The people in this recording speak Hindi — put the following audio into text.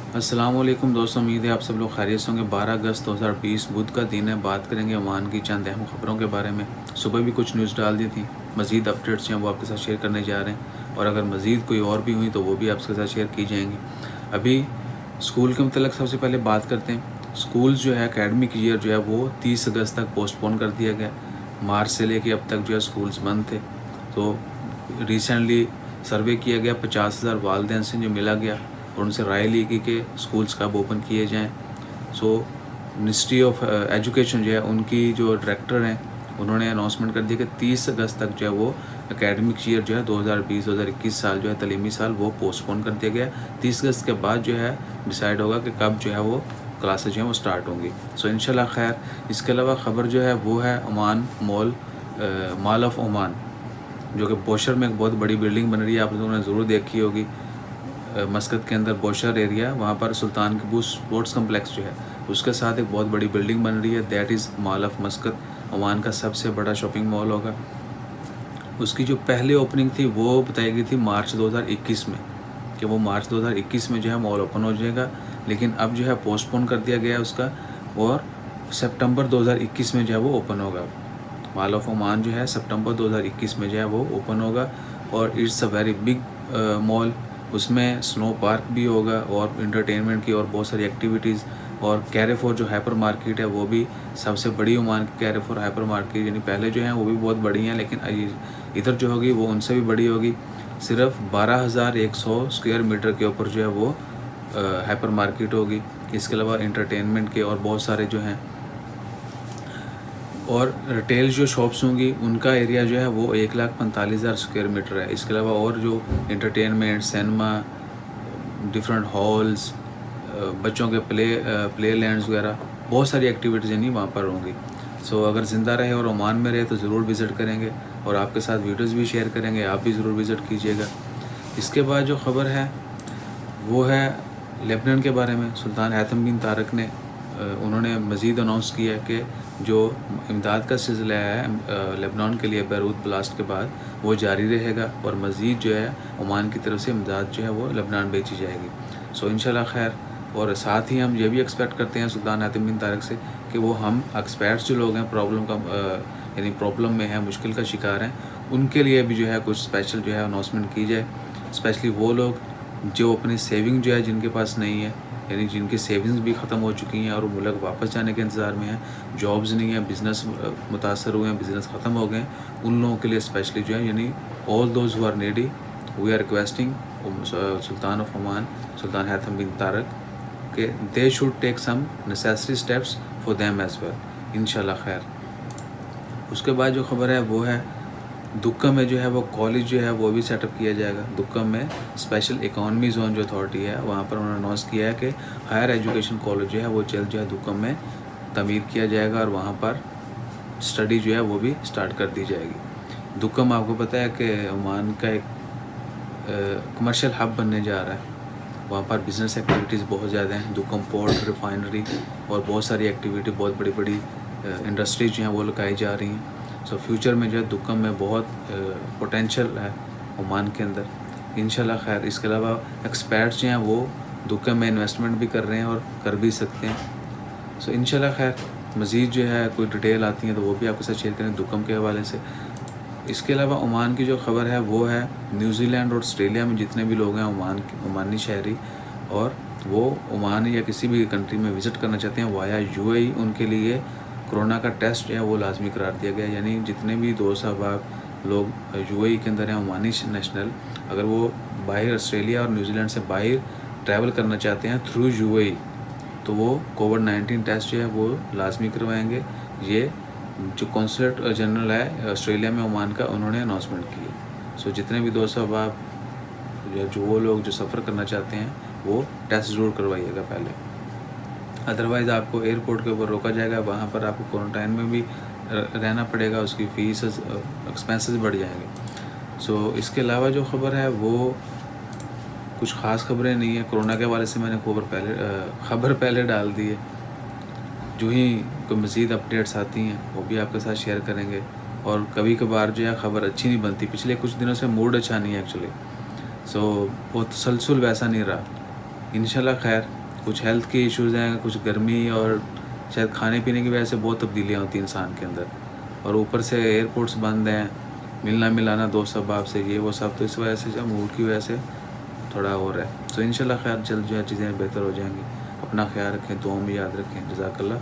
अस्सलामुअलैकुम दोस्तों, उम्मीद है आप सब लोग खैरियत से होंगे। 12 अगस्त 2020 बुध का दिन है। बात करेंगे ओमान की चंद अहम खबरों के बारे में। सुबह भी कुछ न्यूज़ डाल दी थी, मज़ीद अपडेट्स हैं वो आपके साथ शेयर करने जा रहे हैं, और अगर मज़ीद कोई और भी हुई तो वो भी आपके साथ शेयर की जाएंगी। अभी स्कूल के मतलब सबसे पहले बात करते हैं। स्कूल जो है एकेडमिक ईयर जो है वो 30 अगस्त तक पोस्टपोन कर दिया गया। मार्च से लेके अब तक जो है स्कूल्स बंद थे। तो रिसेंटली सर्वे किया गया, 50,000 वालदेन से जो मिला गया और उनसे राय ली गई कि स्कूल्स कब ओपन किए जाएं। सो मिनिस्ट्री ऑफ एजुकेशन जो है उनकी जो डायरेक्टर हैं उन्होंने अनाउंसमेंट कर दिया कि 30 अगस्त तक जो है वो एकेडमिक ईयर जो है 2020-2021 साल जो है तलीमी साल वो पोस्टपोन कर दिया गया। 30 अगस्त के बाद जो है डिसाइड होगा कि कब जो है वो क्लासेज जो हैं वो स्टार्ट होंगी। सो इंशाल्लाह खैर। इसके अलावा ख़बर जो है वो है ओमान मॉल ऑफ ओमान, जो कि बोशर में एक बहुत बड़ी बिल्डिंग बन रही है, आप लोगों ने ज़रूर देखी होगी। मस्कत के अंदर बोशर एरिया, वहाँ पर सुल्तान कबूस स्पोर्ट्स कम्प्लेक्स जो है उसके साथ एक बहुत बड़ी बिल्डिंग बन रही है। That is mall of मस्कत, Oman का सबसे बड़ा शॉपिंग मॉल होगा। उसकी जो पहली ओपनिंग थी वो बताई गई थी मार्च 2021 में, कि वो मार्च 2021 में जो है मॉल ओपन हो जाएगा, लेकिन अब जो है पोस्टपोन कर दिया गया है उसका, और सितंबर 2021 में जो है वो ओपन होगा। मॉल ऑफ ओमान जो है सितंबर 2021 में जो है वो ओपन होगा, और it's a very big mall. उसमें स्नो पार्क भी होगा और इंटरटेनमेंट की और बहुत सारी एक्टिविटीज़, और कैरेफोर जो हाइपर मार्केट है वो भी सबसे बड़ी ओमान की कैरेफोर हाइपर मार्केट, यानी पहले जो हैं वो भी बहुत बड़ी हैं, लेकिन इधर जो होगी वो उनसे भी बड़ी होगी। सिर्फ 12,100 स्क्वायर मीटर के ऊपर जो है वो हाइपर मार्केट होगी। इसके अलावा इंटरटेनमेंट के और बहुत सारे जो हैं, और रिटेल जो शॉप्स होंगी उनका एरिया जो है वो 1,45,000 स्क्वायर मीटर है। इसके अलावा और जो इंटरटेनमेंट, सिनेमा, डिफरेंट हॉल्स, बच्चों के प्ले लैंड्स वगैरह, बहुत सारी एक्टिविटीज़ यानी वहाँ पर होंगी। सो अगर ज़िंदा रहे और ओमान में रहे तो ज़रूर विज़िट करेंगे, और आपके साथ वीडियोज़ भी शेयर करेंगे, आप भी ज़रूर विज़िट कीजिएगा। इसके बाद जो ख़बर है वो है लेबनान के बारे में। सुल्तान हैथम बिन तारक ने उन्होंने मज़ीद अनाउंस किया है कि जो इमदाद का सिलसिला है लेबनान के लिए बैरूत ब्लास्ट के बाद वो जारी रहेगा, और मज़ीद जो है ओमान की तरफ से इमदाद जो है वो लेबनान भेजी जाएगी। सो इंशाल्लाह खैर। और साथ ही हम ये भी एक्सपेक्ट करते हैं सुल्तान हैथम बिन तारक से कि वो हम एक्सपर्ट्स जो लोग हैं प्रॉब्लम का यानी प्रॉब्लम में है, मुश्किल का शिकार हैं, उनके लिए भी जो है कुछ स्पेशल जो है अनाउंसमेंट की जाए। स्पेशली वो लोग जो अपनी सेविंग जो है जिनके पास नहीं है, यानी जिनकी सेविंग्स भी ख़त्म हो चुकी हैं और वो मुल्क वापस जाने के इंतज़ार में हैं, जॉब्स नहीं है, बिज़नेस मुतासर हुए हैं, बिज़नेस ख़त्म हो गए हैं, उन लोगों के लिए स्पेशली जो है यानी all those who are needy, we are requesting sultan of Oman, sultan Haitham bin Tariq, के they should take some necessary steps for them as well, इंशाल्लाह खैर। उसके बाद जो ख़बर है वो है दुक्कम में जो है वो कॉलेज जो है वो भी सेटअप किया जाएगा। दुक्कम में स्पेशल इकोनॉमी जोन जो अथॉरिटी है वहाँ पर उन्होंने अनाउंस किया है कि हायर एजुकेशन कॉलेज जो है वो जल्द जो है दुक्कम में तमीर किया जाएगा, और वहाँ पर स्टडी जो है वो भी स्टार्ट कर दी जाएगी। दुक्कम आपको पता है कि ओमान का एक कमर्शियल हब बनने जा रहा है। वहाँ पर बिज़नेस एक्टिविटीज़ बहुत ज़्यादा हैं। दुक्कम पोर्ट, रिफाइनरी और बहुत सारी एक्टिविटी, बहुत बड़ी बड़ी इंडस्ट्रीज जो हैं वो लगाई जा रही हैं। सो फ्यूचर में जो है दुक्कम में बहुत पोटेंशियल है ओमान के अंदर, इंशाल्लाह खैर। इसके अलावा एक्सपर्ट्स जो हैं वो दुक्कम में इन्वेस्टमेंट भी कर रहे हैं और कर भी सकते हैं। सो इंशाल्लाह खैर मज़ीद जो है कोई डिटेल आती हैं तो वो भी आपके साथ शेयर करें दुक्कम के हवाले से। इसके अलावा ओमान की जो ख़बर है वो है न्यूज़ीलैंड और ऑस्ट्रेलिया में जितने भी लोग हैं ओमानी शहरी, और वो ओमान या किसी भी कंट्री में विज़िट करना चाहते हैं वाया यूएई, उनके लिए कोरोना का टेस्ट जो है वो लाजमी करार दिया गया। यानी जितने भी दोस्त अहबाब लोग यूएई के अंदर हैं ओमानी नेशनल, अगर वो बाहर ऑस्ट्रेलिया और न्यूज़ीलैंड से बाहर ट्रैवल करना चाहते हैं थ्रू यूएई, तो वो कोविड-19 टेस्ट जो है वो लाजमी करवाएंगे। ये जो कौंसलेट जनरल है ऑस्ट्रेलिया में ओमान का, उन्होंने अनाउंसमेंट की है। सो जितने भी दोस्त अहबाब जो वो लोग जो सफ़र करना चाहते हैं वो टेस्ट ज़रूर करवाइएगा पहले, अदरवाइज़ आपको एयरपोर्ट के ऊपर रोका जाएगा, वहाँ पर आपको क्वारंटाइन में भी रहना पड़ेगा, उसकी फ़ीस एक्सपेंसेस बढ़ जाएंगे। सो इसके अलावा जो ख़बर है वो कुछ ख़ास ख़बरें नहीं है। कोरोना के हवाले से मैंने ख़बर पहले डाल दी है। जो ही कोई मज़ीद अपडेट्स आती हैं वो भी आपके साथ शेयर करेंगे, और कभी कभार जो है ख़बर अच्छी नहीं बनती। पिछले कुछ दिनों से मूड अच्छा नहीं है एक्चुअली, सो वो तसलसल वैसा नहीं रहा। इंशाल्लाह खैर। कुछ हेल्थ के इश्यूज़ हैं, कुछ गर्मी और शायद खाने पीने की वजह से बहुत तब्दीलियाँ होती हैं इंसान के अंदर, और ऊपर से एयरपोर्ट्स बंद हैं, मिलना मिलाना दोस्त अहबाब से ये वो सब, तो इस वजह से जो मूड की वजह से थोड़ा हो रहा है। तो इंशाल्लाह खैर जल्द जो है चीज़ें बेहतर हो जाएंगी। अपना ख्याल रखें, दुआओं में याद रखें। जज़ाकल्लाह।